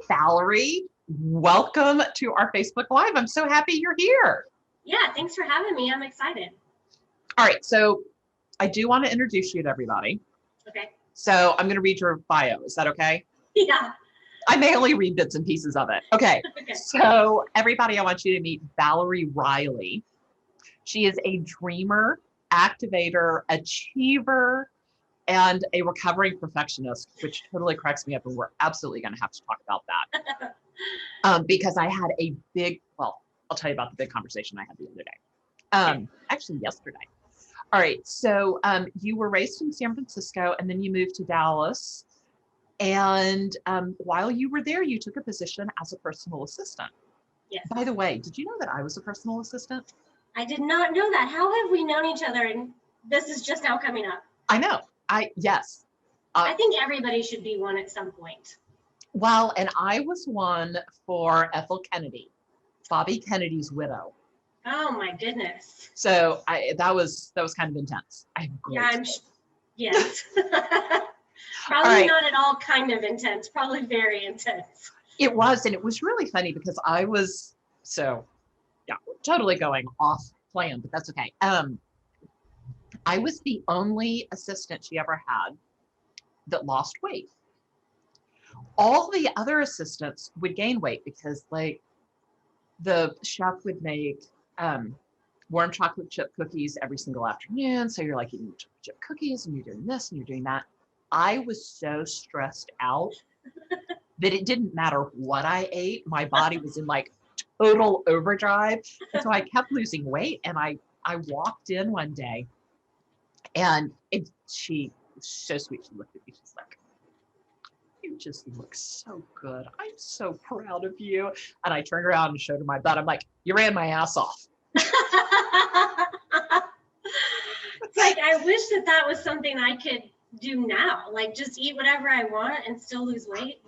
Valerie, welcome to our Facebook Live. I'm so happy you're here. Yeah, thanks for having me. I'm excited. All right, so I do want to introduce you to everybody. Okay. So I'm going to read your bio. Is that okay? Yeah. I may only read bits and pieces of it. Okay. Okay. So everybody, I want you to meet Valerie Riley. She is a dreamer, activator, achiever, and a recovering perfectionist, which totally cracks me up. And we're absolutely going to have to talk about that. Because I had a big, well, I'll tell you about the big conversation I had the other day. Actually, yesterday. All right. So you were raised in San Francisco and then you moved to Dallas. And while you were there, you took a position as a personal assistant. Yes. By the way, did you know that I was a personal assistant? I did not know that. How have we known each other and this is just now coming up? I know. Yes. I think everybody should be one at some point. Well, and I was one for Ethel Kennedy, Bobby Kennedy's widow. Oh my goodness. So that was kind of intense. Yes. Probably not at all kind of intense, probably very intense. It was, and it was really funny because I was, totally going off plan, but that's okay. I was the only assistant she ever had that lost weight. All the other assistants would gain weight because like the chef would make warm chocolate chip cookies every single afternoon. So you're like eating chocolate chip cookies and you're doing this and you're doing that. I was so stressed out that it didn't matter what I ate. My body was in like total overdrive. And so I kept losing weight. And I walked in one day and she was so sweet. She looked at me. She's like, "You just look so good. I'm so proud of you." And I turned around and showed her my butt. I'm like, "You ran my ass off." It's like, I wish that was something I could do now. Like just eat whatever I want and still lose weight.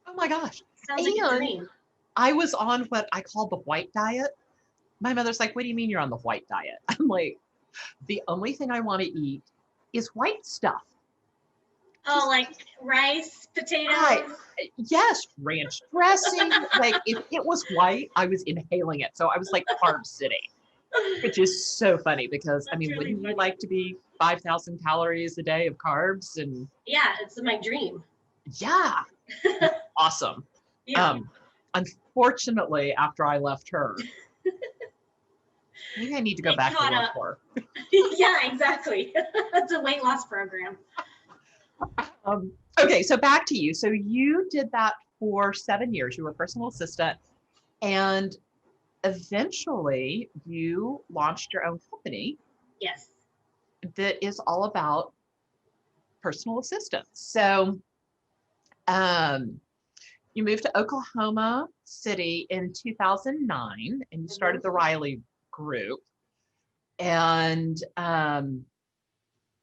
Oh my gosh. Sounds like a dream. I was on what I call the white diet. My mother's like, "What do you mean you're on the white diet?" I'm like, the only thing I want to eat is white stuff. Oh, like rice, potatoes? Yes, ranch dressing. Like if it was white, I was inhaling it. So I was like Carb City, which is so funny because That's I mean, really wouldn't you funny. like to be 5,000 calories a day of carbs? And Yeah, it's my dream. yeah, awesome. Yeah. Unfortunately, after I left her, maybe I need to go back to work for her. Yeah, exactly. It's a weight loss program. Okay, so back to you. So you did that for 7 years. You were a personal assistant, and eventually you launched your own company. Yes. That is all about personal assistance. So you moved to Oklahoma City in 2009, and you started the Riley group. And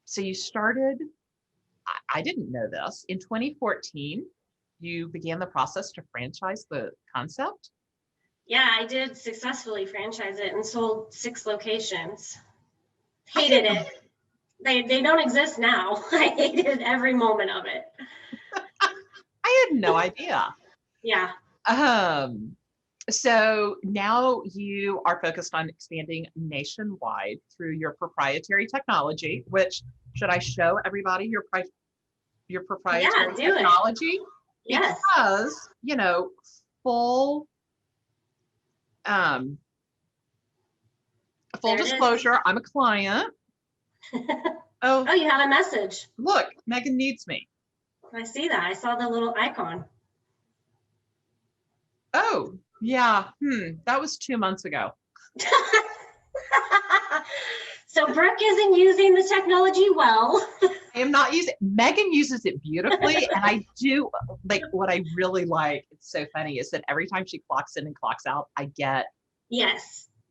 so you started, I didn't know this, in 2014, you began the process to franchise the concept. Yeah, I did successfully franchise it and sold 6 locations. Hated it. They don't exist now. I hated every moment of it. I had no idea. Yeah. So now you are focused on expanding nationwide through your proprietary technology, which should I show everybody your proprietary technology? Yes. Because, full disclosure, I'm a client. Oh, you have a message. Look, Megan needs me. I see that. I saw the little icon. Oh, yeah. That was 2 months ago. So Brooke isn't using the technology well. I am not using it. Megan uses it beautifully. And I do like what I really like. It's so funny is that every time she clocks in and clocks out, I get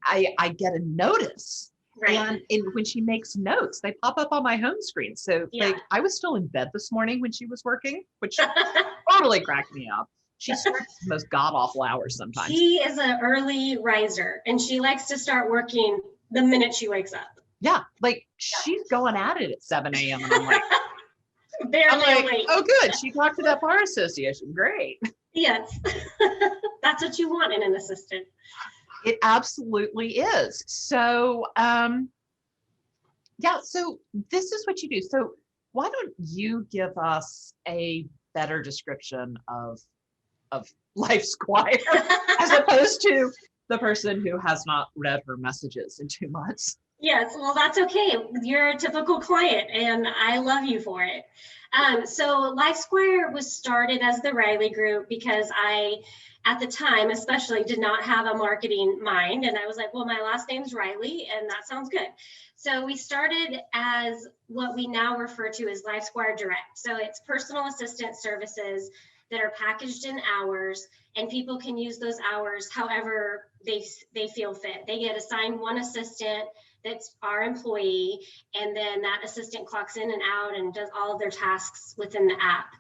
I get a notice. Right. And when she makes notes, they pop up on my home screen. So like I was still in bed this morning when she was working, which totally cracked me up. She starts the most god-awful hours sometimes. She is an early riser and she likes to start working the minute she wakes up. Yeah, like she's going at it at 7 a.m. and I'm like, Oh, good. She talked to that bar association. Great. Yes. That's what you want in an assistant. It absolutely is. So, yeah, so this is what you do. So why don't you give us a better description of LifeSquire as opposed to the person who has not read her messages in 2 months? Yes, well, that's okay. You're a typical client, and I love you for it. So LifeSquire was started as the Riley Group because I, at the time especially, did not have a marketing mind. And I was like, well, my last name's Riley, and that sounds good. So we started as what we now refer to as LifeSquire Direct. So it's personal assistant services that are packaged in hours, and people can use those hours however they feel fit. They get assigned one assistant that's our employee, and then that assistant clocks in and out and does all of their tasks within the app.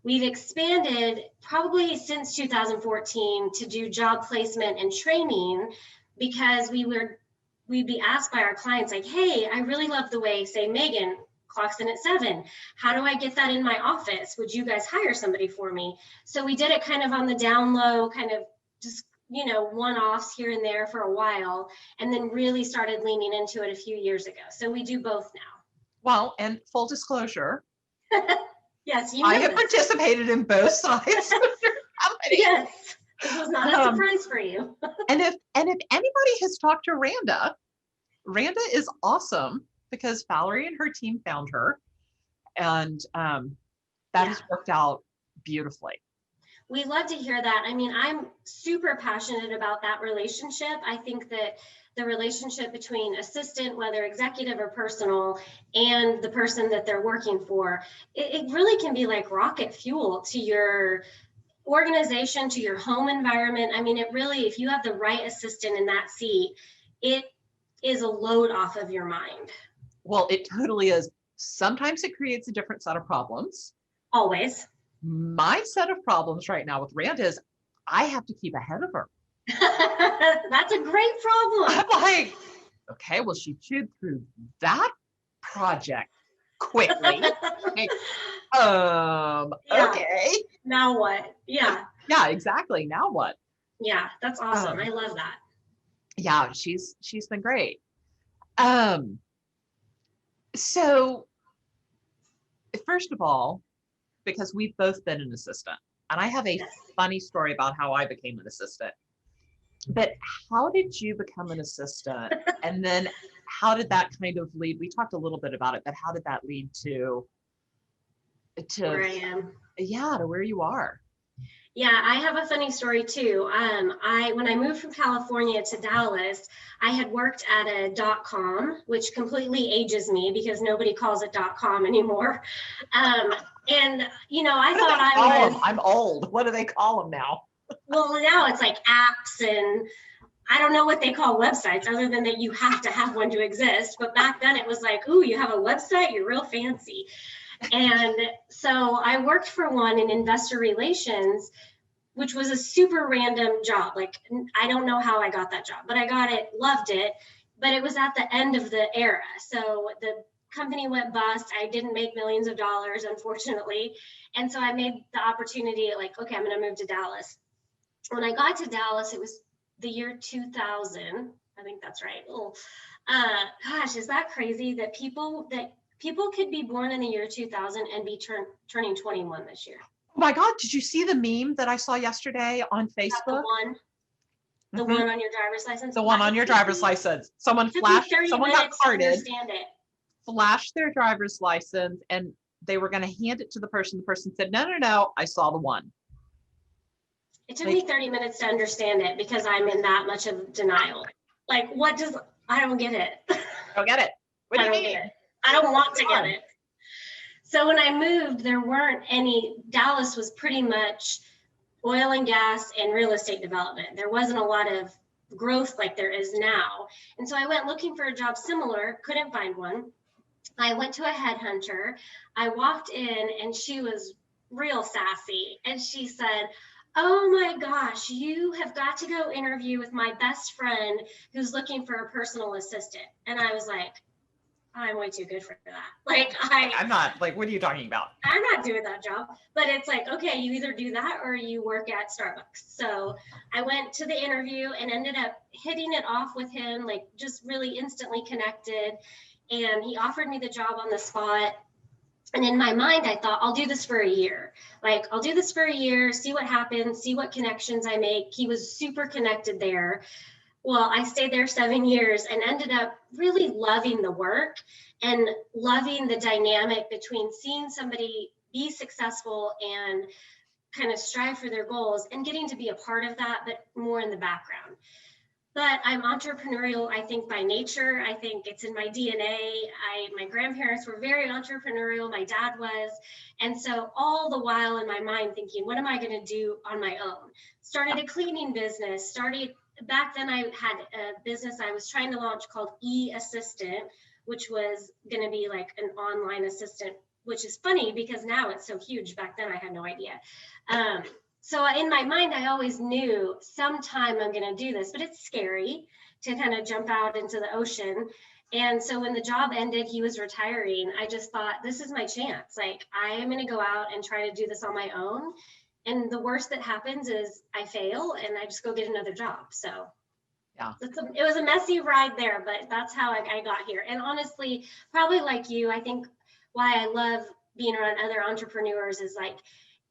We've expanded probably since 2014 to do job placement and training because we'd be asked by our clients like, hey, I really love the way, say, Megan clocks in at 7. How do I get that in my office? Would you guys hire somebody for me? So we did it kind of on the down low, kind of just, one-offs here and there for a while, and then really started leaning into it a few years ago. So we do both now. Well, and full disclosure, yes, I have participated in both sides of your company. Yes, this was not a surprise for you. and if anybody has talked to Randa is awesome because Valerie and her team found her, and that has worked out beautifully. We love to hear that. I mean, I'm super passionate about that relationship. I think that the relationship between assistant, whether executive or personal, and the person that they're working for, it really can be like rocket fuel to your organization, to your home environment. I mean, it really, if you have the right assistant in that seat, it is a load off of your mind. Well, it totally is. Sometimes it creates a different set of problems. Always. My set of problems right now with Randa is I have to keep ahead of her. That's a great problem. I'm like, okay, well, she chewed through that project quickly. Like, okay. Now what? Yeah. Yeah, exactly. Now what? Yeah, that's awesome. I love that. Yeah, she's been great. So first of all, because we've both been an assistant, and I have a funny story about how I became an assistant. But how did you become an assistant? And then how did that kind of lead? We talked a little bit about it, but how did that lead to where I am? Yeah, to where you are. Yeah, I have a funny story too. When I moved from California to Dallas, I had worked at a .com, which completely ages me because nobody calls it .com anymore. And I thought I'm old. What do they call them now? Well, now it's like apps, and I don't know what they call websites other than that you have to have one to exist. But back then it was like, ooh, you have a website, you're real fancy. And so I worked for one in investor relations, which was a super random job. Like, I don't know how I got that job, but I got it, loved it. But it was at the end of the era. So the company went bust. I didn't make millions of dollars, unfortunately. And so I made the opportunity like, okay, I'm going to move to Dallas. When I got to Dallas, it was the year 2000. I think that's right. Oh, gosh, is that crazy that people could be born in the year 2000 and be turning 21 this year? Oh my God, did you see the meme that I saw yesterday on Facebook? The one on your driver's license? The one on your driver's license. Someone got carded, flashed their driver's license, and they were going to hand it to the person. The person said, no, I saw the one. It took me 30 minutes to understand it because I'm in that much of denial. Like, I don't get it. I don't get it. What do you mean? Get it. I don't want to get it. So when I moved, there weren't any, Dallas was pretty much oil and gas and real estate development. There wasn't a lot of growth like there is now. And so I went looking for a job similar, couldn't find one. I went to a headhunter. I walked in and she was real sassy. And she said, oh my gosh, you have got to go interview with my best friend who's looking for a personal assistant. And I was like, I'm way too good for that. Like I'm not, like, what are you talking about? I'm not doing that job. But it's like, okay, you either do that or you work at Starbucks. So I went to the interview and ended up hitting it off with him, like just really instantly connected. And he offered me the job on the spot. And in my mind, I thought, I'll do this for a year. Like, I'll do this for a year, see what happens, see what connections I make. He was super connected there. Well, I stayed there 7 years and ended up really loving the work and loving the dynamic between seeing somebody be successful and kind of strive for their goals and getting to be a part of that, but more in the background. But I'm entrepreneurial, I think, by nature. I think it's in my DNA. My grandparents were very entrepreneurial. My dad was. And so all the while in my mind thinking, what am I going to do on my own? Started a cleaning business, back then I had a business I was trying to launch called E-Assistant, which was going to be like an online assistant, which is funny because now it's so huge. Back then I had no idea. So in my mind, I always knew sometime I'm going to do this, but it's scary to kind of jump out into the ocean. And so when the job ended, he was retiring. I just thought, this is my chance. Like, I am going to go out and try to do this on my own. And the worst that happens is I fail and I just go get another job. So Yeah, it was a messy ride there, but that's how I got here. And honestly, probably like you, I think why I love being around other entrepreneurs is like,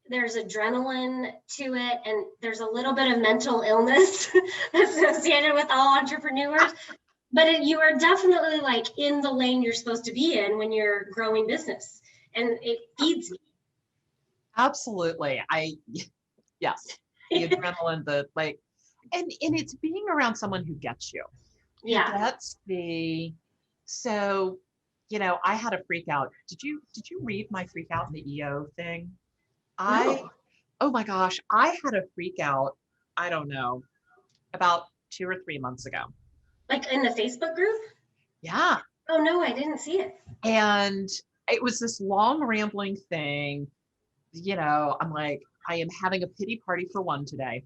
there's adrenaline to it, and there's a little bit of mental illness associated with all entrepreneurs. But you are definitely like in the lane you're supposed to be in when you're growing business, and it feeds me. absolutely. Yes, the adrenaline, the like, and it's being around someone who gets you. Yeah. That's so, I had a freak out. Did you read my freak out in the EO thing? No. Oh my gosh, I had a freak out, I don't know, about 2 or 3 months ago. Like in the Facebook group? Yeah. Oh no, I didn't see it. And it was this long rambling thing. I'm like, I am having a pity party for one today.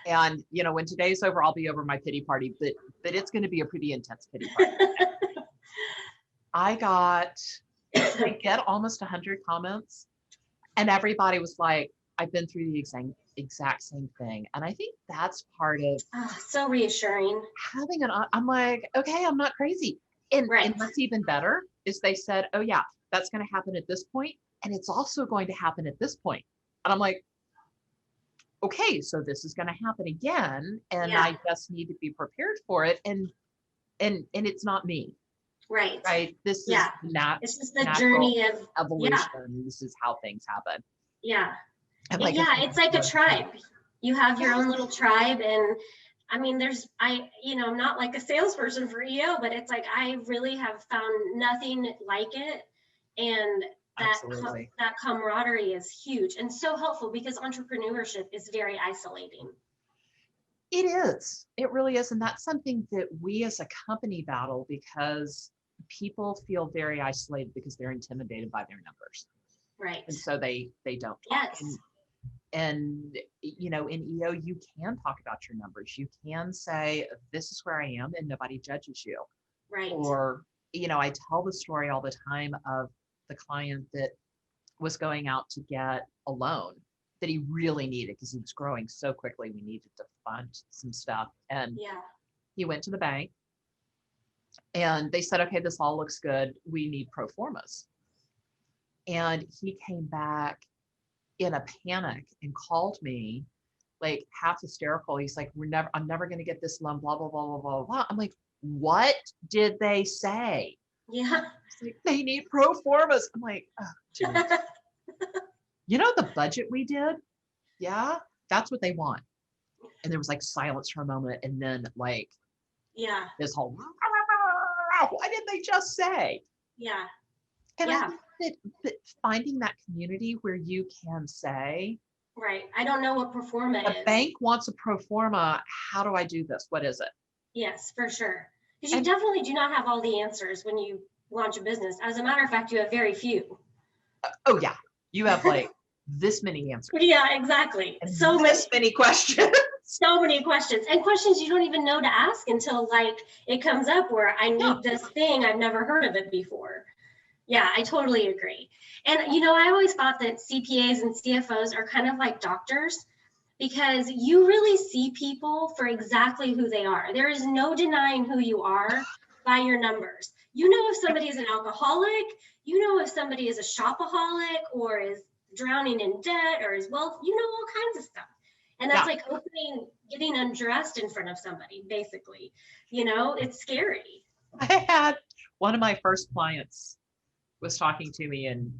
And, when today's over, I'll be over my pity party, but it's going to be a pretty intense pity party. I get almost 100 comments. And everybody was like, I've been through the exact same thing. And I think that's part of so reassuring. having I'm like, okay, I'm not crazy. And what's even better is they said, oh yeah, that's going to happen at this point, and it's also going to happen at this point. And I'm like, okay, so this is going to happen again, and I just need to be prepared for it. And it's not me. Right. This is it's just the journey of evolution. Yeah. This is how things happen. Yeah. Like, it's like a tribe. You have your own little tribe. And I mean, I'm not like a salesperson for EO, but it's like, I really have found nothing like it. And that camaraderie is huge and so helpful, because entrepreneurship is very isolating. It is. It really is. And that's something that we as a company battle, because people feel very isolated because they're intimidated by their numbers. Right. And so they don't talk. Yes. And in EO, you can talk about your numbers. You can say, this is where I am, and nobody judges you. Right. Or, I tell the story all the time of the client that was going out to get a loan that he really needed because he was growing so quickly. We needed to fund some stuff. And he went to the bank and they said, okay, this all looks good. We need pro formas. And he came back in a panic and called me like half hysterical. He's like, I'm never going to get this loan, blah, blah, blah, blah, blah, blah. I'm like, what did they say? Yeah. Like, they need pro formas. I'm like, oh, the budget we did? Yeah, that's what they want. And there was like silence for a moment. And then like, this whole, what did they just say? Yeah. And I think that finding that community where you can say, right, I don't know what pro forma is. The bank wants a pro forma. How do I do this? What is it? Yes, for sure. Because you definitely do not have all the answers when you launch a business. As a matter of fact, you have very few. Oh yeah, you have like this many answers. Yeah, exactly. And so many questions. So many questions, and questions you don't even know to ask until like it comes up where I need this thing. I've never heard of it before. Yeah, I totally agree. And, you know, I always thought that CPAs and CFOs are kind of like doctors, because you really see people for exactly who they are. There is no denying who you are by your numbers. You know if somebody is an alcoholic, you know if somebody is a shopaholic or is drowning in debt or is wealth, you know, all kinds of stuff. And that's like getting undressed in front of somebody, basically. You know, it's scary. I had one of my first clients was talking to me, and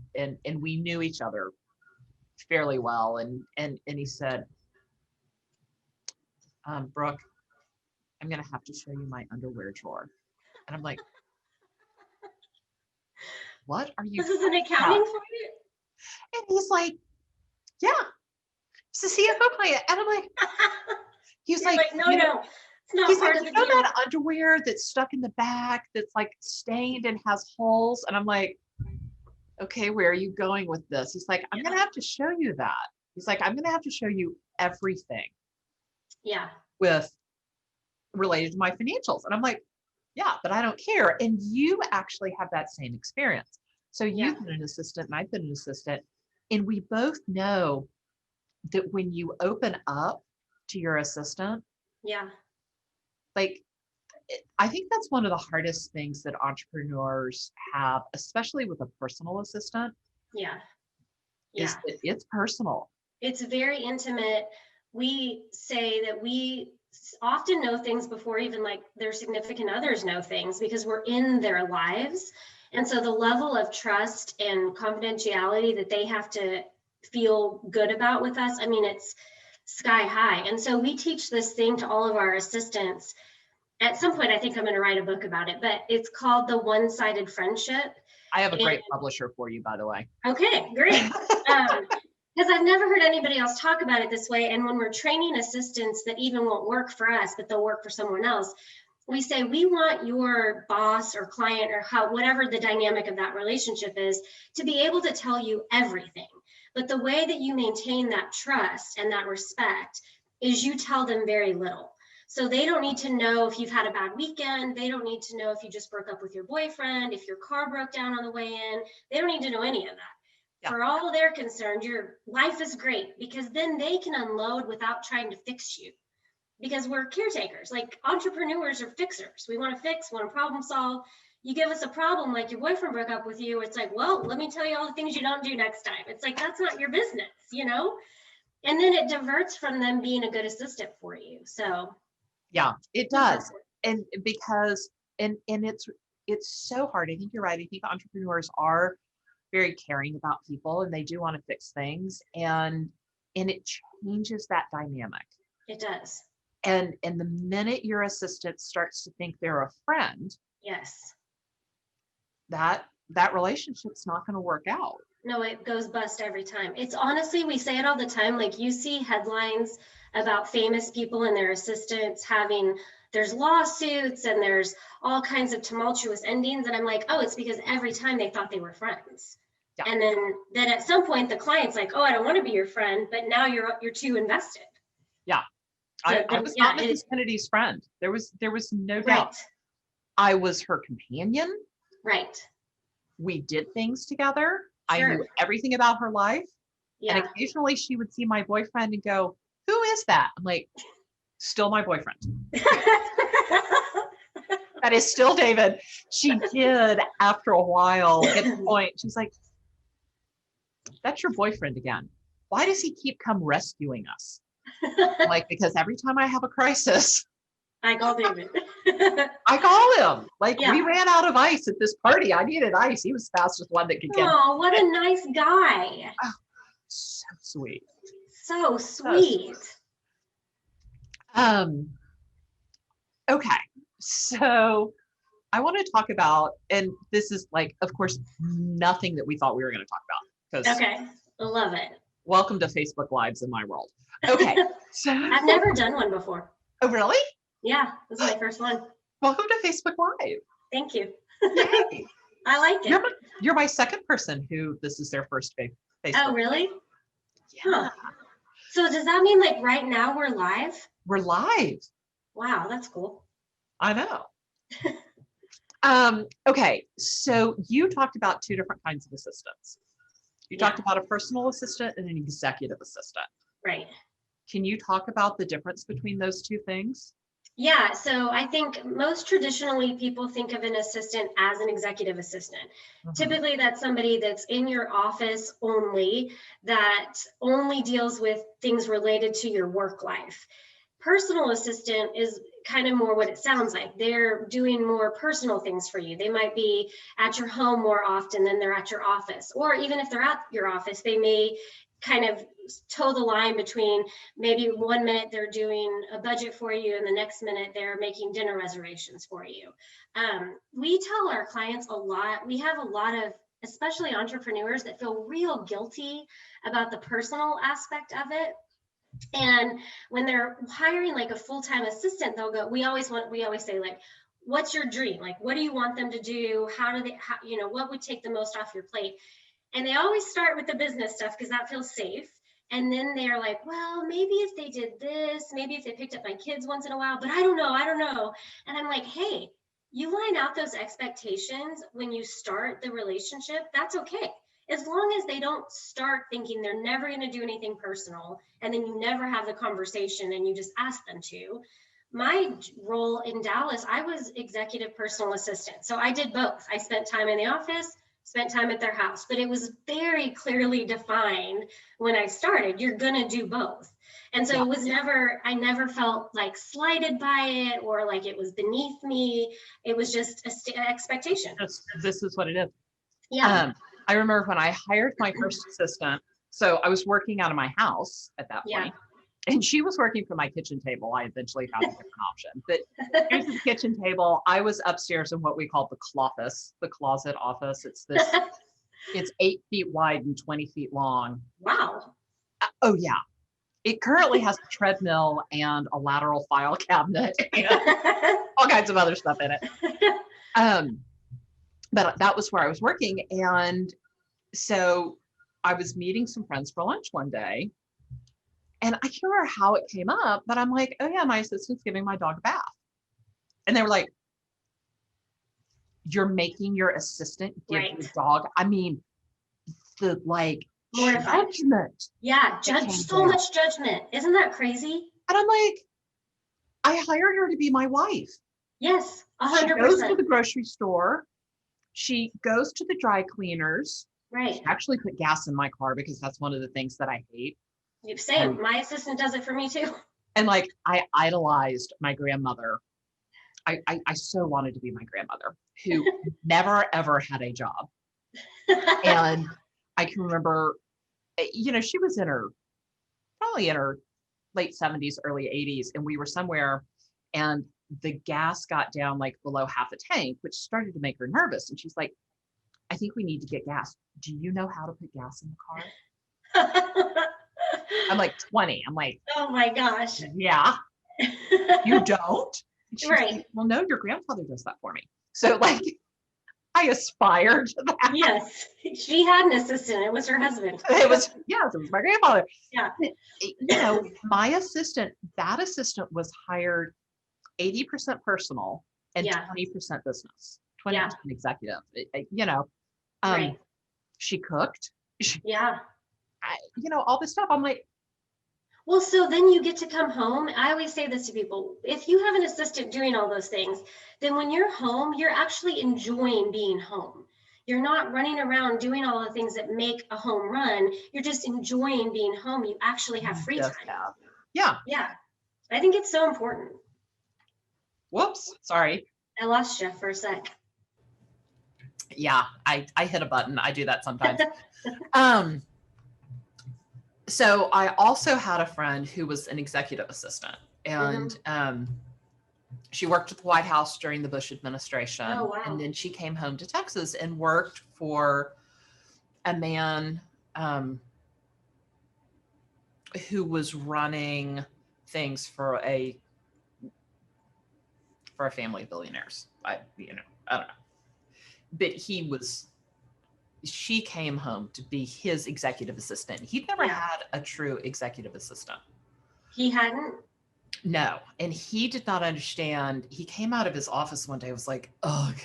we knew each other fairly well, and he said, Brooke, I'm gonna have to show you my underwear drawer. And I'm like, what are you? This is an accounting for you? And he's like, yeah, it's a CFO client. And I'm like, he's like, no, it's not part of the deal. That underwear that's stuck in the back that's like stained and has holes. And I'm like, okay, where are you going with this? He's like, I'm gonna have to show you that. He's like, I'm gonna have to show you everything. Yeah. With related to my financials. And I'm like, yeah, but I don't care. And you actually have that same experience. So you've been an assistant and I've been an assistant. And we both know that when you open up to your assistant, like, I think that's one of the hardest things that entrepreneurs have, especially with a personal assistant. Is that it's personal. It's very intimate. We say that we often know things before even like their significant others know things, because we're in their lives. And so the level of trust and confidentiality that they have to feel good about with us, I mean, it's sky high. And so we teach this thing to all of our assistants. At some point, I think I'm going to write a book about it, but it's called the one-sided friendship. I have a great publisher for you, by the way. Okay, great. Because I've never heard anybody else talk about it this way. And when we're training assistants that even won't work for us, but they'll work for someone else, we say, we want your boss or client or whatever the dynamic of that relationship is, to be able to tell you everything. But the way that you maintain that trust and that respect is you tell them very little. So they don't need to know if you've had a bad weekend. They don't need to know if you just broke up with your boyfriend, if your car broke down on the way in. They don't need to know any of that. Yeah. For all they're concerned, your life is great, because then they can unload without trying to fix you. Because we're caretakers, like entrepreneurs are fixers. We want to fix, want to problem solve. You give us a problem, like your boyfriend broke up with you. It's like, well, let me tell you all the things you don't do next time. It's like, that's not your business, you know? And then it diverts from them being a good assistant for you. So yeah, it does. And because, and it's so hard. I think you're right. I think entrepreneurs are very caring about people and they do want to fix things, and it changes that dynamic. It does. And the minute your assistant starts to think they're a friend, that relationship's not going to work out. No, it goes bust every time. It's honestly, we say it all the time. Like, you see headlines about famous people and their assistants there's lawsuits and there's all kinds of tumultuous endings. And I'm like, oh, it's because every time they thought they were friends. Yeah. And then at some point the client's like, oh, I don't want to be your friend, but now you're too invested. Yeah. So I was not Mrs. Kennedy's friend. There was no doubt. I was her companion. Right. We did things together. Sure. I knew everything about her life. Yeah. And occasionally she would see my boyfriend and go, who is that? I'm like, still my boyfriend. That is still David. She did, after a while, get to the point. She's like, that's your boyfriend again. Why does he keep come rescuing us? I'm like, because every time I have a crisis, I call David. I call him. Like, we ran out of ice at this party. I needed ice. He was the fastest one that could get. Oh, what a nice guy. Oh, so sweet. So sweet. Okay. So I want to talk about, and this is like, of course, nothing that we thought we were going to talk about. Okay. I love it. Welcome to Facebook Lives in my world. Okay. So I've never done one before. Oh, really? Yeah. This is my first one. Welcome to Facebook Live. Thank you. Yay. I like it. You're my second person who this is their first Facebook. Oh, really? Yeah. Huh. So does that mean like right now we're live? We're live. Wow, that's cool. I know. Okay, so you talked about two different kinds of assistants. You talked about a personal assistant and an executive assistant. Right. Can you talk about the difference between those two things? Yeah, so I think most traditionally people think of an assistant as an executive assistant. Typically, that's somebody that's in your office only, that only deals with things related to your work life. Personal assistant is kind of more what it sounds like. They're doing more personal things for you. They might be at your home more often than they're at your office. Or even if they're at your office, they may kind of toe the line between maybe 1 minute they're doing a budget for you and the next minute they're making dinner reservations for you. We tell our clients a lot. We have a lot of, especially entrepreneurs, that feel real guilty about the personal aspect of it. And when they're hiring like a full-time assistant, they'll go, we always say, like, what's your dream? Like, what do you want them to do? What would take the most off your plate? And they always start with the business stuff because that feels safe. And then they're like, well, maybe if they did this, maybe if they picked up my kids once in a while, but I don't know. And I'm like, hey, you line out those expectations when you start the relationship, that's okay. As long as they don't start thinking they're never going to do anything personal, and then you never have the conversation and you just ask them to. My role in Dallas, I was executive personal assistant. So I did both. I spent time in the office, spent time at their house, but it was very clearly defined when I started, you're going to do both. And so it was I never felt like slighted by it or like it was beneath me. It was just an expectation. This is what it is. Yeah. I remember when I hired my first assistant, so I was working out of my house at that point, and she was working from my kitchen table. I eventually found a different option, but here's the kitchen table. I was upstairs in what we call the closet office. It's this, it's 8 feet wide and 20 feet long. Wow. Oh yeah. It currently has a treadmill and a lateral file cabinet and all kinds of other stuff in it. But that was where I was working. And so I was meeting some friends for lunch one day. And I can't remember how it came up, but I'm like, oh yeah, my assistant's giving my dog a bath. And they were like, you're making your assistant give your dog. I mean, the judgment. Yeah, so much judgment. Isn't that crazy? And I'm like, I hired her to be my wife. Yes, 100%. She goes to the grocery store. She goes to the dry cleaners. Right. She actually put gas in my car because that's one of the things that I hate. Same. My assistant does it for me too. And like, I idolized my grandmother. I so wanted to be my grandmother, who never, ever had a job. And I can remember, she was probably in her late 70s, early 80s. And we were somewhere and the gas got down like below half a tank, which started to make her nervous. And she's like, I think we need to get gas. Do you know how to put gas in the car? I'm like 20. I'm like, oh my gosh. Yeah. You don't? Right. Like, well, no, your grandfather does that for me. So like, I aspired to that. Yes. She had an assistant. It was her husband. It was my grandfather. Yeah. My assistant, that assistant was hired 80% personal and 20% business, 20% executive, right. She cooked. All this stuff. I'm like, well, so then you get to come home. I always say this to people. If you have an assistant doing all those things, then when you're home, you're actually enjoying being home. You're not running around doing all the things that make a home run. You're just enjoying being home. You actually have free time. Yeah. I think it's so important. Whoops. Sorry. I lost you for a sec. Yeah, I hit a button. I do that sometimes. So I also had a friend who was an executive assistant, and she worked at the White House during the Bush administration. Oh, wow. And then she came home to Texas and worked for a man who was running things for a family of billionaires. I don't know. But she came home to be his executive assistant. He'd never had a true executive assistant. He hadn't? No. And he did not understand. He came out of his office one day, was like, ugh.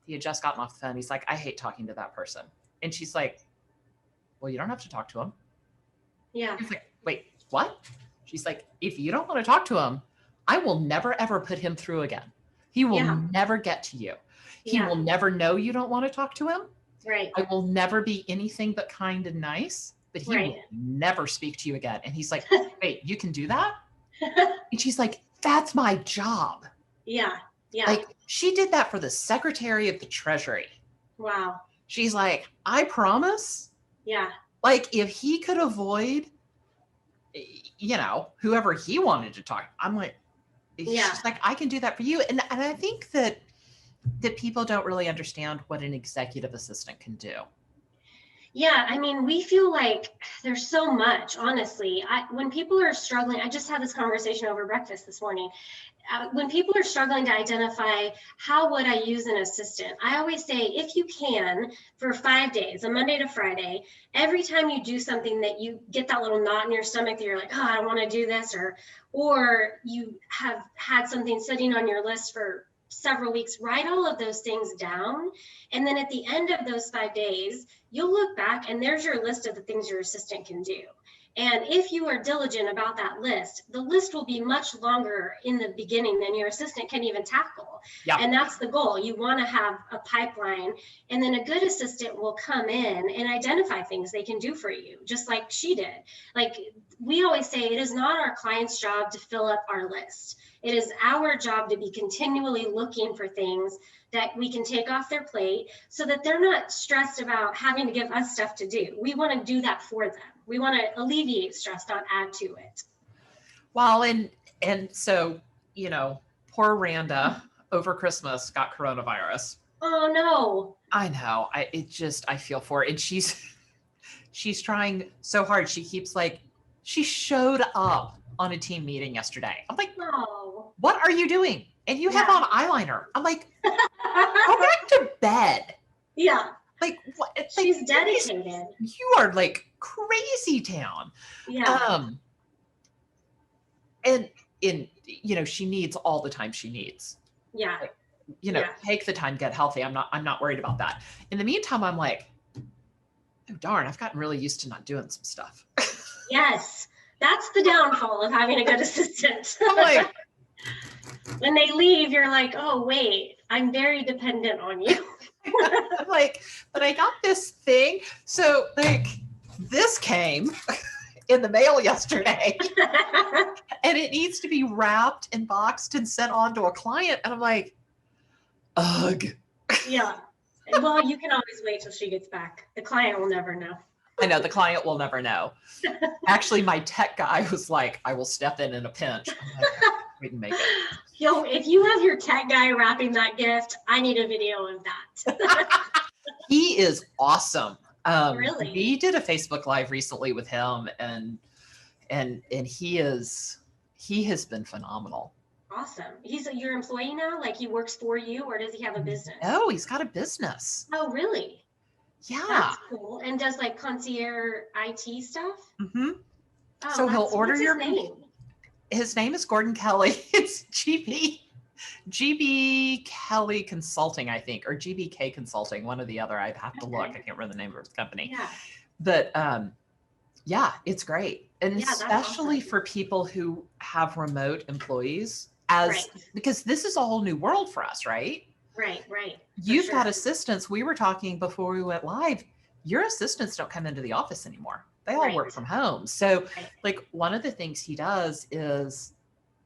He had just gotten off the phone. He's like, I hate talking to that person. And she's like, well, you don't have to talk to him. Yeah. He's like, wait, what? She's like, if you don't want to talk to him, I will never, ever put him through again. He will never get to you. He will never know you don't want to talk to him. Right. I will never be anything but kind and nice, but he will never speak to you again. And he's like, wait, you can do that? And she's like, that's my job. Yeah. Yeah. Like, she did that for the Secretary of the Treasury. Wow. She's like, I promise. Yeah. Like, if he could avoid, whoever he wanted to talk, I'm like, she's like, I can do that for you. And I think that people don't really understand what an executive assistant can do. Yeah, I mean, we feel like there's so much, honestly. When people are struggling, I just had this conversation over breakfast this morning. When people are struggling to identify how would I use an assistant, I always say, if you can, for 5 days, a Monday to Friday, every time you do something that you get that little knot in your stomach that you're like, oh, I don't want to do this, or you have had something sitting on your list for several weeks, write all of those things down. And then at the end of those 5 days, you'll look back and there's your list of the things your assistant can do. And if you are diligent about that list, the list will be much longer in the beginning than your assistant can even tackle. Yeah. And that's the goal. You want to have a pipeline, and then a good assistant will come in and identify things they can do for you, just like she did. Like we always say, it is not our client's job to fill up our list. It is our job to be continually looking for things that we can take off their plate so that they're not stressed about having to give us stuff to do. We want to do that for them. We want to alleviate stress, not add to it. Well, and so, poor Randa over Christmas got coronavirus. Oh no. I know. I feel for her. And she's trying so hard. She keeps she showed up on a team meeting yesterday. I'm like, no. What are you doing? And you have on eyeliner. I'm like, go back to bed. Yeah. Like what? She's dedicated. You are like crazy town. Yeah. And she needs all the time she needs. Yeah. Take the time, get healthy. I'm not worried about that. In the meantime, I'm like, oh darn, I've gotten really used to not doing some stuff. Yes. That's the downfall of having a good assistant. I'm like, when they leave, you're like, oh wait, I'm very dependent on you. I'm like, but I got this thing. So this came in the mail yesterday and it needs to be wrapped and boxed and sent on to a client. And I'm like, ugh. Yeah. Well, you can always wait till she gets back. The client will never know. I know the client will never know. Actually, my tech guy was like, I will step in a pinch. I'm like, we can make it. Yo, if you have your tech guy wrapping that gift, I need a video of that. He is awesome. Really? We did a Facebook Live recently with him, and he has been phenomenal. Awesome. He's your employee now? Like he works for you, or does he have a business? No, he's got a business. Oh, really? Yeah. That's cool. And does like concierge IT stuff? Mm-hmm. Oh, so he'll order what's your his name? His name is Gordon Kelly. It's GB Kelly Consulting, I think, or GBK Consulting, one or the other. I'd have to look. I can't remember the name of his company. Yeah. But yeah, it's great. And Yeah, especially awesome. for people who have remote employees, because this is a whole new world for us, right? Right. You've got assistants. We were talking before we went live. Your assistants don't come into the office anymore. They all work from home. So one of the things he does is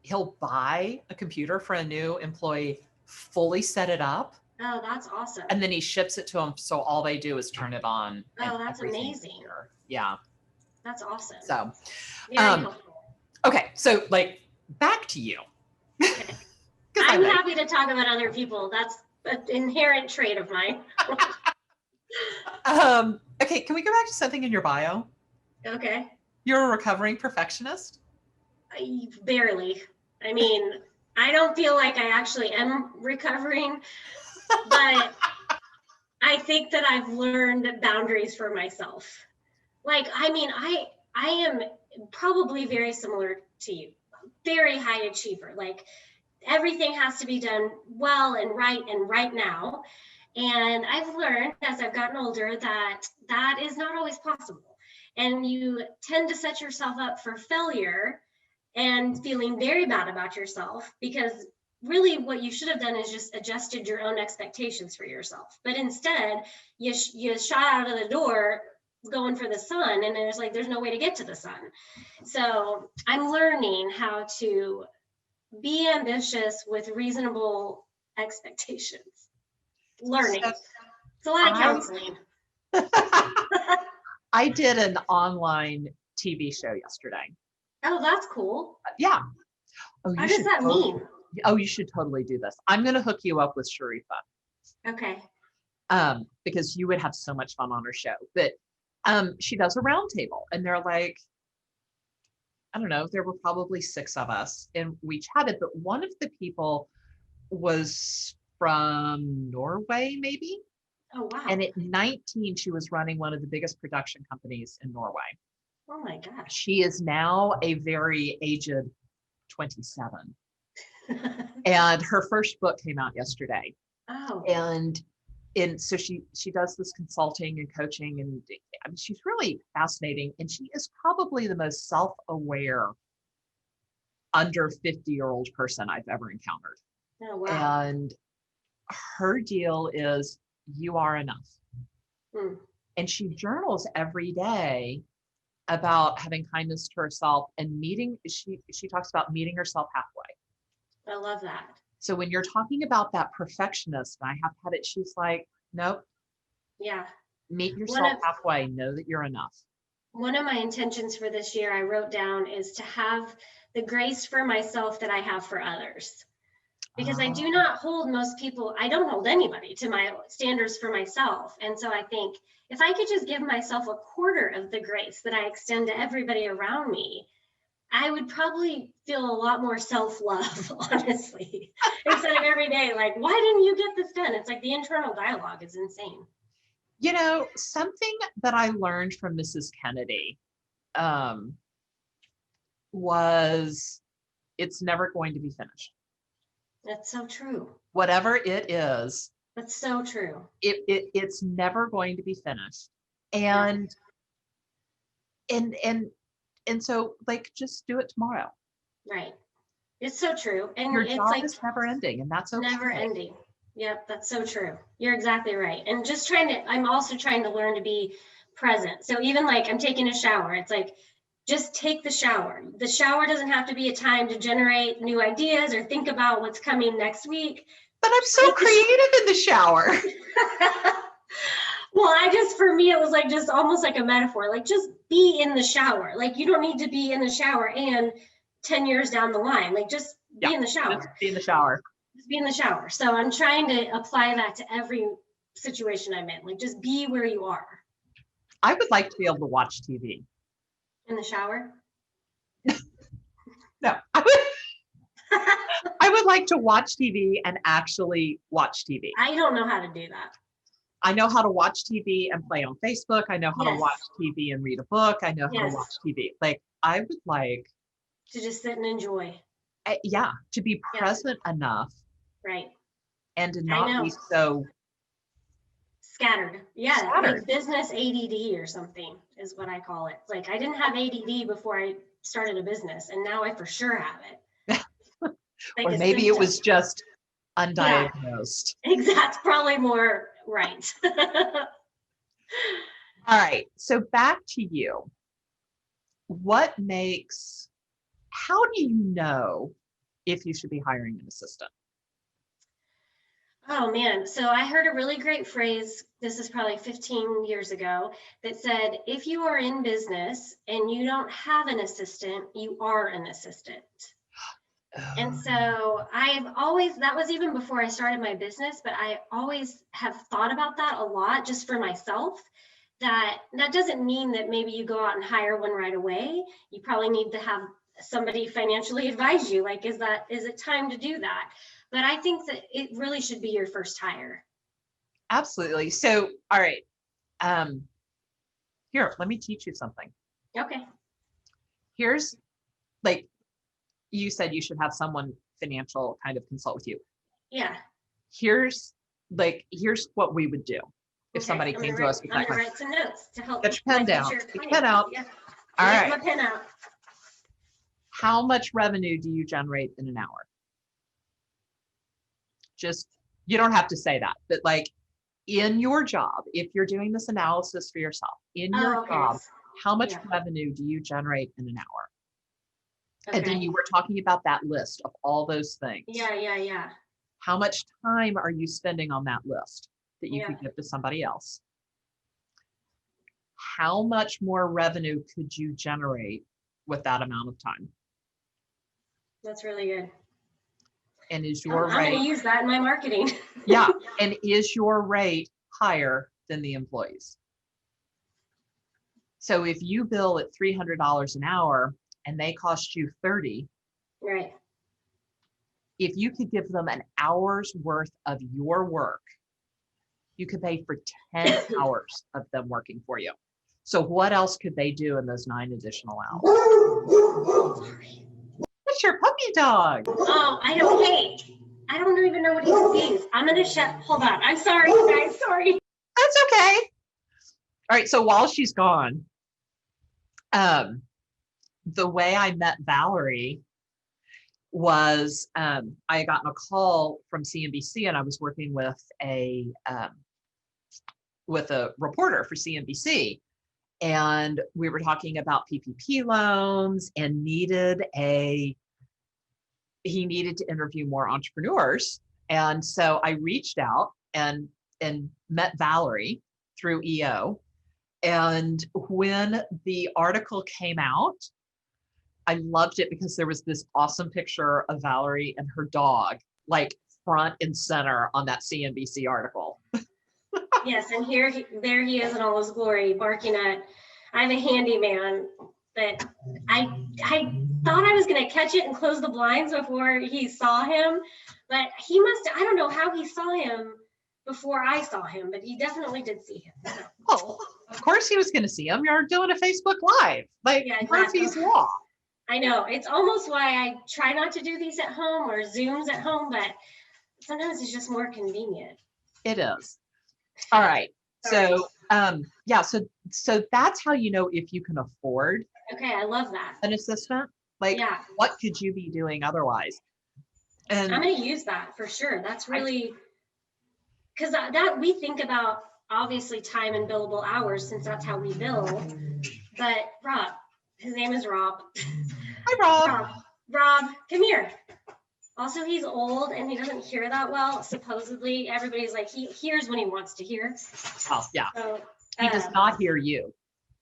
he'll buy a computer for a new employee, fully set it up. Oh, that's awesome. And then he ships it to them. So all they do is turn it on. Oh, that's amazing. Here. Yeah. That's awesome. So, very helpful. Okay. So back to you. Okay. I'm happy to talk about other people. That's an inherent trait of mine. Okay. Can we go back to something in your bio? Okay. You're a recovering perfectionist? Barely. I mean, I don't feel like I actually am recovering, but I think that I've learned boundaries for myself. I am probably very similar to you. very high achiever. Like everything has to be done well and right now. And I've learned as I've gotten older that that is not always possible. And you tend to set yourself up for failure and feeling very bad about yourself, because really what you should have done is just adjusted your own expectations for yourself. But instead, you shot out of the door going for the sun, and there's no way to get to the sun. So I'm learning how to be ambitious with reasonable expectations. Learning. It's a lot of counseling. I did an online TV show yesterday. Oh, that's cool. Yeah. Oh, what does that mean? Oh, you should totally do this. I'm going to hook you up with Sharifa. Okay. Because you would have so much fun on her show. But she does a roundtable, and they're like, I don't know, there were probably 6 of us, and we chatted, but one of the people was from Norway, maybe. Oh, wow. And at 19, she was running one of the biggest production companies in Norway. Oh my gosh. She is now a very aged 27. And her first book came out yesterday. Oh. And so she does this consulting and coaching, and I mean, she's really fascinating. And she is probably the most self-aware under 50-year-old person I've ever encountered. Oh, wow. And her deal is, you are enough. And she journals every day about having kindness to herself and she talks about meeting herself halfway. I love that. So when you're talking about that perfectionist, and I have had it, she's like, nope. Yeah. Meet yourself halfway. Know that you're enough. One of my intentions for this year I wrote down is to have the grace for myself that I have for others. Because I do not hold I don't hold anybody to my standards for myself. And so I think if I could just give myself a quarter of the grace that I extend to everybody around me, I would probably feel a lot more self-love, honestly, instead of every day, like, why didn't you get this done? It's like the internal dialogue is insane. You know, something that I learned from Mrs. Kennedy was it's never going to be finished. That's so true. Whatever it is. That's so true. It's never going to be finished. And so like, just do it tomorrow. Right. It's so true. And your it's job like is never ending, and that's okay. Never ending. Yep, that's so true. You're exactly right. And just I'm also trying to learn to be present. So even like I'm taking a shower, it's like, just take the shower. The shower doesn't have to be a time to generate new ideas or think about what's coming next week. But I'm so creative in the shower. Well, for me, it was like just almost like a metaphor, like just be in the shower. Like you don't need to be in the shower and 10 years down the line, like just be in the shower. Just be in the shower. Just be in the shower. So I'm trying to apply that to every situation I'm in. Like just be where you are. I would like to be able to watch TV. In the shower? No, I would like to watch TV and actually watch TV. I don't know how to do that. I know how to watch TV and play on Facebook. I know how to watch TV and read a book. I know how to watch TV. Like, I would like to just sit and enjoy. To be present enough. Right. And to not be so scattered. Yeah, like business ADD or something is what I call it. Like I didn't have ADD before I started a business, and now I for sure have it. Like or maybe it was just undiagnosed. Yeah, exactly. Probably more right. All right. So back to you. How do you know if you should be hiring an assistant? Oh man, so I heard a really great phrase, this is probably 15 years ago, that said, if you are in business and you don't have an assistant, you are an assistant. And so that was even before I started my business, but I always have thought about that a lot just for myself. That doesn't mean that maybe you go out and hire one right away. You probably need to have somebody financially advise you, like, is it time to do that? But I think that it really should be your first hire. Absolutely. So, all right. Here, let me teach you something. Okay. Here's like, you said you should have someone financial kind of consult with you. Yeah. Here's what we would do if Okay, somebody came to us with I'm that gonna question. write some notes to help Get your pen my down. future Get your clients. pen out. Yeah. All Get right. my pen out. How much revenue do you generate in an hour? Just, you don't have to say that, but like in your job, if you're doing this analysis for yourself, in your Okay. job, how much Yeah. revenue do you generate in an hour? And then Okay. you were talking about that list of all those things. Yeah. How much time are you spending on that list that you Yeah. could give to somebody else? How much more revenue could you generate with that amount of time? That's really good. And is your I'm going rate, to use that in my marketing. yeah, and is your rate higher than the employees? So if you bill at $300 an hour and they cost you 30, Right. if you could give them an hour's worth of your work, you could pay for 10 hours of them working for you. So what else could they do in those 9 additional hours? Sorry. What's your puppy dog? Oh, I don't even know what he sees. I'm going to shut. Hold on. I'm sorry, you guys. Sorry. That's okay. All right. So while she's gone, the way I met Valerie was I had gotten a call from CNBC, and I was working with a reporter for CNBC, and we were talking about PPP loans and he needed to interview more entrepreneurs. And so I reached out and met Valerie through EO. And when the article came out, I loved it because there was this awesome picture of Valerie and her dog, like front and center on that CNBC article. Yes, and there he is in all his glory, barking at. I'm a handyman, but I thought I was going to catch it and close the blinds before he saw him, but I don't know how he saw him before I saw him, but he definitely did see him. So. Oh, of course he was going to see him. You're doing a Facebook Live, like Yeah, exactly. Murphy's Law. I know. It's almost why I try not to do these at home or Zooms at home, but sometimes it's just more convenient. It is. All right. So, yeah, so that's how you know if you can afford Okay, I love that. an assistant. Like, Yeah. what could you be doing otherwise? And I'm going to use that for sure. That's really, because that we think about obviously time and billable hours since that's how we bill. But Rob, his name is Rob. hi, Rob. Rob, come here. Also, he's old and he doesn't hear that well. Supposedly, everybody's like, he hears when he wants to hear. Oh, yeah. So, He does not hear you.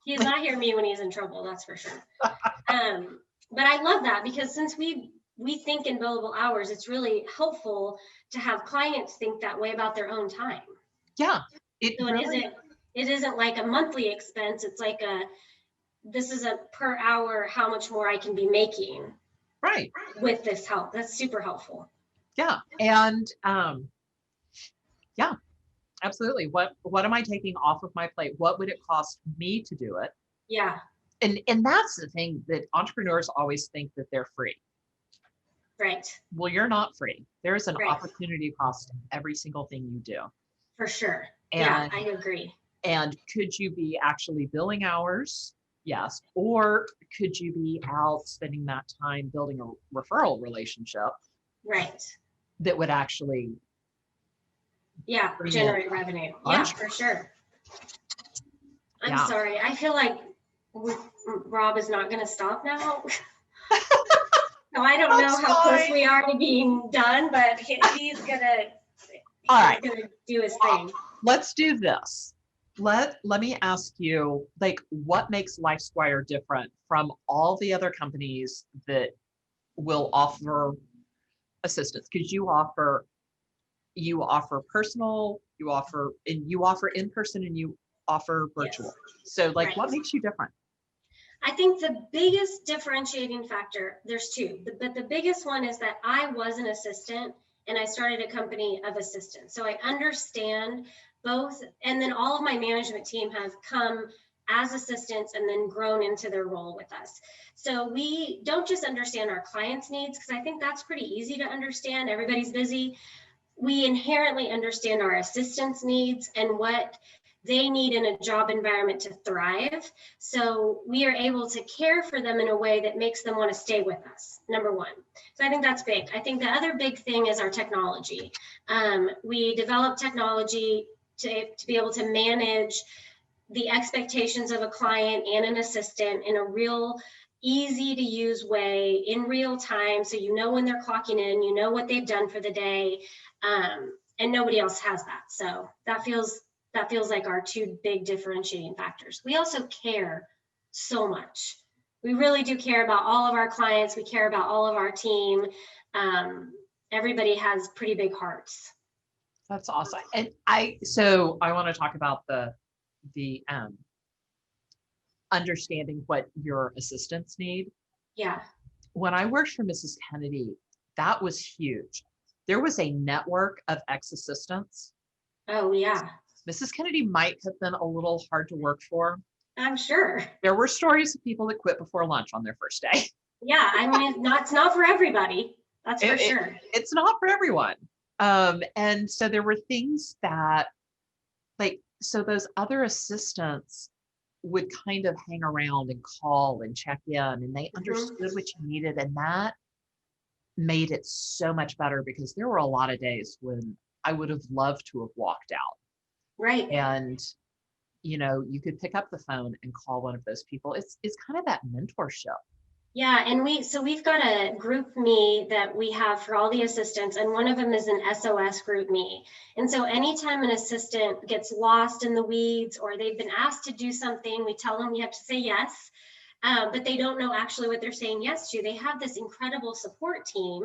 He does not hear me when he's in trouble, that's for sure. But I love that because since we think in billable hours, it's really helpful to have clients think that way about their own time. Yeah. It isn't like a monthly expense. It's like this is a per hour, how much more I can be making. Right. With this help. That's super helpful. Yeah. And yeah, absolutely. What am I taking off of my plate? What would it cost me to do it? Yeah. And that's the thing that entrepreneurs always think that they're free. Right. Well, you're not free. There is an Right. opportunity cost to every single thing you do. For sure. And, yeah, I agree. And could you be actually billing hours? Yes. Or could you be out spending that time building a referral relationship? Right. That would actually generate revenue. Yeah, for sure. I'm sorry. I feel like Rob is not going to stop now. So I don't know how close we are to being done, but he's gonna do his thing. Let's do this. Let me ask you, like, what makes LifeSquire different from all the other companies that will offer assistance? Because you offer personal, you offer in person, and you offer virtual. Yes. So, like, what makes you different? I think the biggest differentiating factor, there's two, but the biggest one is that I was an assistant and I started a company of assistants. So I understand both. And then all of my management team has come as assistants and then grown into their role with us. So we don't just understand our clients' needs, because I think that's pretty easy to understand. Everybody's busy. We inherently understand our assistants' needs and what they need in a job environment to thrive. So we are able to care for them in a way that makes them want to stay with us, number one. So I think that's big. I think the other big thing is our technology. We develop technology to be able to manage the expectations of a client and an assistant in a real easy to use way in real time. So you know when they're clocking in, you know what they've done for the day, and nobody else has that. So that feels like our two big differentiating factors. We also care so much. We really do care about all of our clients. We care about all of our team. Everybody has pretty big hearts. That's awesome. And I want to talk about the understanding what your assistants need. Yeah. When I worked for Mrs. Kennedy, that was huge. There was a network of ex-assistants. Oh, yeah. Mrs. Kennedy might have been a little hard to work for. I'm sure. There were stories of people that quit before lunch on their first day. Yeah, I mean, it's not for everybody. That's for sure. It's not for everyone. And so there were things that, so those other assistants would kind of hang around and call and check in, and they understood what you needed. And that made it so much better, because there were a lot of days when I would have loved to have walked out. Right. And, you could pick up the phone and call one of those people. It's kind of that mentorship. Yeah, and we've got a group me that we have for all the assistants, and one of them is an SOS group me. And so anytime an assistant gets lost in the weeds or they've been asked to do something, we tell them you have to say yes, but they don't know actually what they're saying yes to. They have this incredible support team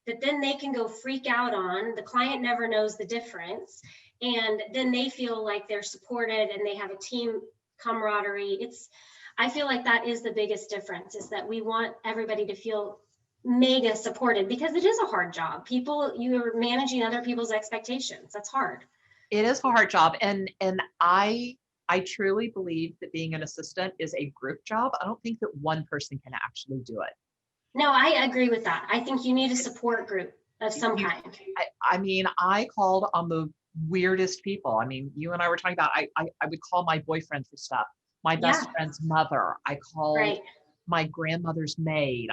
that then they can go freak out on. The client never knows the difference. And then they feel like they're supported and they have a team camaraderie. I feel like that is the biggest difference, is that we want everybody to feel mega supported, because it is a hard job. You're managing other people's expectations. That's hard. It is a hard job. And I truly believe that being an assistant is a group job. I don't think that one person can actually do it. No, I agree with that. I think you need a support group of some kind. I mean, I called on the weirdest people. I mean, you and I were talking about, I would call my boyfriend for stuff. My best friend's mother. I called my grandmother's maid.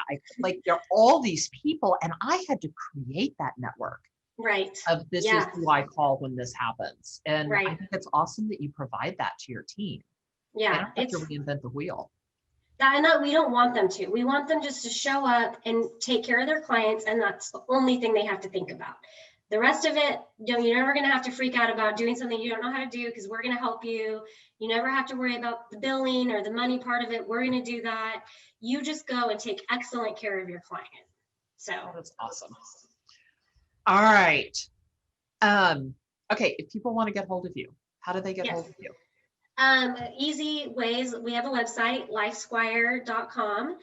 There are all these people, and I had to create that network. Right. Of this is who I call when this happens. And I think it's awesome that you provide that to your team. Yeah. They don't have to reinvent the wheel. We don't want them to. We want them just to show up and take care of their clients, and that's the only thing they have to think about. The rest of it, you're never going to have to freak out about doing something you don't know how to do, because we're going to help you. You never have to worry about the billing or the money part of it. We're going to do that. You just go and take excellent care of your client. So that's awesome. All right. Okay. If people want to get hold of you, how do they get hold of you? Easy ways. We have a website, lifesquire.com.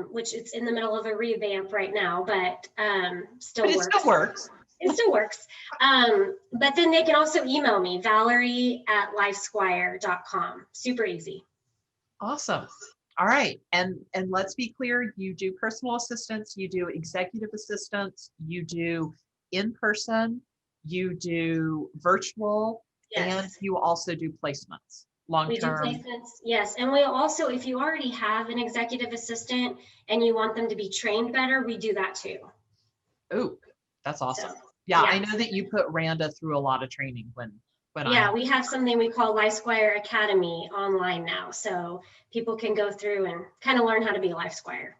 Which it's in the middle of a revamp right now, but still works. Still works. It still works. But then they can also email me, Valerie@lifesquire.com. Super easy. Awesome. All right. And let's be clear, you do personal assistance, you do executive assistance, you do in-person, you do virtual, and you also do placements. We do placements, yes. And we also, if you already have an executive assistant and you want them to be trained better, we do that too. Oh, that's awesome. So, I know that you put Randa through a lot of training when we have something we call LifeSquire Academy online now. So people can go through and kind of learn how to be a LifeSquire.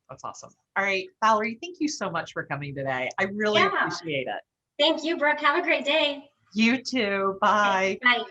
That's awesome. All right, Valerie, thank you so much for coming today. I really appreciate it. Thank you, Brooke. Have a great day. You too. Bye. Bye.